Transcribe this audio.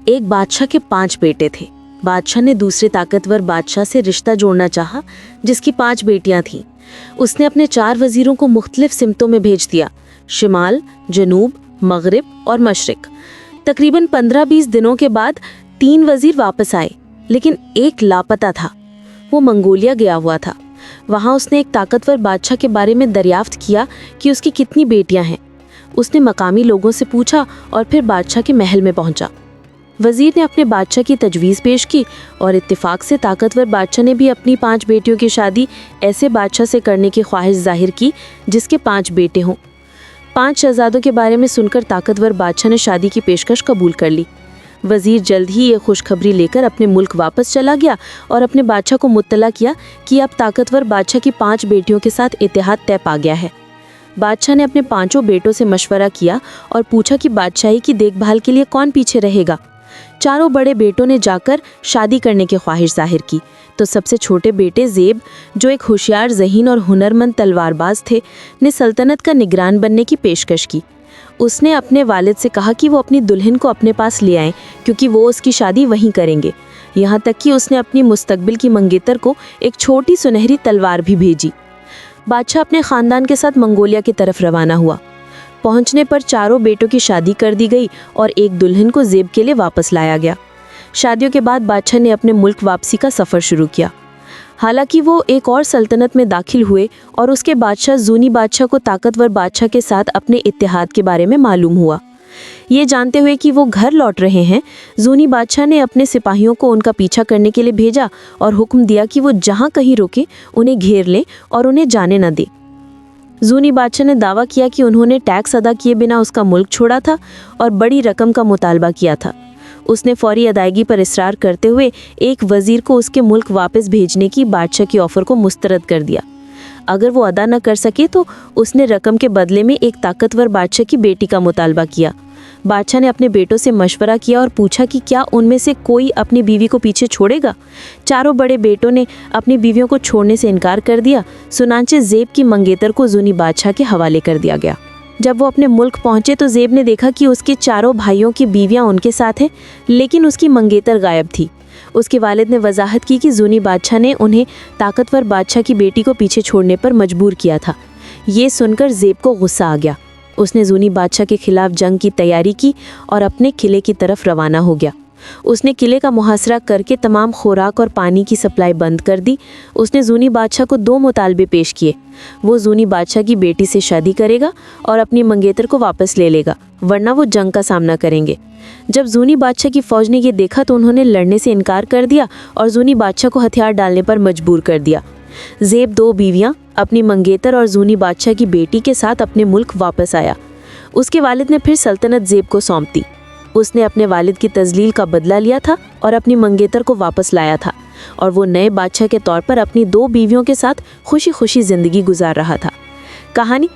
ایک بادشاہ کے 5 بیٹے تھے۔ بادشاہ نے دوسرے طاقتور بادشاہ سے رشتہ جوڑنا چاہا جس کی 5 بیٹیاں تھیں۔ اس نے اپنے 4 وزیروں کو مختلف سمتوں میں بھیج دیا، شمال، جنوب، مغرب اور مشرق۔ تقریباً 15-20 دنوں کے بعد 3 وزیر واپس آئے، لیکن ایک لاپتہ تھا۔ وہ منگولیا گیا ہوا تھا۔ وہاں اس نے ایک طاقتور بادشاہ کے بارے میں دریافت کیا کہ اس کی کتنی بیٹیاں ہیں۔ اس نے مقامی لوگوں سے پوچھا اور پھر بادشاہ کے محل میں پہنچا۔ وزیر نے اپنے بادشاہ کی تجویز پیش کی اور اتفاق سے طاقتور بادشاہ نے بھی اپنی 5 بیٹیوں کی شادی ایسے بادشاہ سے کرنے کی خواہش ظاہر کی جس کے 5 بیٹے ہوں۔ 5 شہزادوں کے بارے میں سن کر طاقتور بادشاہ نے شادی کی پیشکش قبول کر لی۔ وزیر جلد ہی یہ خوشخبری لے کر اپنے ملک واپس چلا گیا اور اپنے بادشاہ کو مطلع کیا کہ اب طاقتور بادشاہ کی 5 بیٹیوں کے ساتھ اتحاد طے پا گیا ہے۔ بادشاہ نے اپنے 5 بیٹوں سے مشورہ کیا اور پوچھا کہ بادشاہی کی دیکھ بھال کے لیے کون پیچھے رہے گا۔ 4 بڑے بیٹوں نے جا کر شادی کرنے کی خواہش ظاہر کی تو سب سے چھوٹے بیٹے زیب، جو ایک ہوشیار ذہین اور ہنرمند تلوار باز تھے، نے سلطنت کا نگران بننے کی پیشکش کی۔ اس نے اپنے والد سے کہا کہ وہ اپنی دلہن کو اپنے پاس لے آئیں کیونکہ وہ اس کی شادی وہیں کریں گے۔ یہاں تک کہ اس نے اپنی مستقبل کی منگیتر کو ایک چھوٹی سنہری تلوار بھی بھیجی۔ بادشاہ اپنے خاندان کے ساتھ منگولیا کی طرف روانہ ہوا۔ پہنچنے پر 4 بیٹوں کی شادی کر دی گئی اور ایک دلہن کو زیب کے لیے واپس لایا گیا۔ شادیوں کے بعد بادشاہ نے اپنے ملک واپسی کا سفر شروع کیا۔ حالانکہ وہ ایک اور سلطنت میں داخل ہوئے اور اس کے بادشاہ زونی بادشاہ کو طاقتور بادشاہ کے ساتھ اپنے اتحاد کے بارے میں معلوم ہوا۔ یہ جانتے ہوئے کہ وہ گھر لوٹ رہے ہیں، زونی بادشاہ نے اپنے سپاہیوں کو ان کا پیچھا کرنے کے لیے بھیجا اور حکم دیا کہ وہ جہاں کہیں رکیں انہیں گھیر لیں اور انہیں جانے نہ دیں۔ زونی بادشاہ نے دعویٰ کیا کہ انہوں نے ٹیکس ادا کیے بنا اس کا ملک چھوڑا تھا اور بڑی رقم کا مطالبہ کیا تھا۔ اس نے فوری ادائیگی پر اصرار کرتے ہوئے ایک وزیر کو اس کے ملک واپس بھیجنے کی بادشاہ کی آفر کو مسترد کر دیا۔ اگر وہ ادا نہ کر سکے تو اس نے رقم کے بدلے میں ایک طاقتور بادشاہ کی بیٹی کا مطالبہ کیا۔ بادشاہ نے اپنے بیٹوں سے مشورہ کیا اور پوچھا کہ کیا ان میں سے کوئی اپنی بیوی کو پیچھے چھوڑے گا۔ 4 بڑے بیٹوں نے اپنی بیویوں کو چھوڑنے سے انکار کر دیا۔ چنانچہ زیب کی منگیتر کو زونی بادشاہ کے حوالے کر دیا گیا۔ جب وہ اپنے ملک پہنچے تو زیب نے دیکھا کہ اس کے 4 بھائیوں کی بیویاں ان کے ساتھ ہیں، لیکن اس کی منگیتر غائب تھی۔ اس کے والد نے وضاحت کی کہ زونی بادشاہ نے انہیں طاقتور بادشاہ کی بیٹی کو پیچھے چھوڑنے پر مجبور کیا تھا۔ یہ سن کر زیب کو غصہ آ گیا۔ اس نے زونی بادشاہ کے خلاف جنگ کی تیاری کی اور اپنے قلعے کی طرف روانہ ہو گیا۔ اس نے قلعے کا محاصرہ کر کے تمام خوراک اور پانی کی سپلائی بند کر دی۔ اس نے زونی بادشاہ کو 2 مطالبے پیش کیے۔ وہ زونی بادشاہ کی بیٹی سے شادی کرے گا اور اپنی منگیتر کو واپس لے لے گا، ورنہ وہ جنگ کا سامنا کریں گے۔ جب زونی بادشاہ کی فوج نے یہ دیکھا تو انہوں نے لڑنے سے انکار کر دیا اور زونی بادشاہ کو ہتھیار ڈالنے پر مجبور کر دیا۔ زیب 2 بیویاں، اپنی منگیتر اور زونی بادشاہ کی بیٹی کے ساتھ اپنے ملک واپس آیا۔ اس کے والد نے پھر سلطنت زیب کو سونپ دی۔ اس نے اپنے والد کی تذلیل کا بدلہ لیا تھا اور اپنی منگیتر کو واپس لایا تھا، اور وہ نئے بادشاہ کے طور پر اپنی 2 بیویوں کے ساتھ خوشی خوشی زندگی گزار رہا تھا۔ کہانی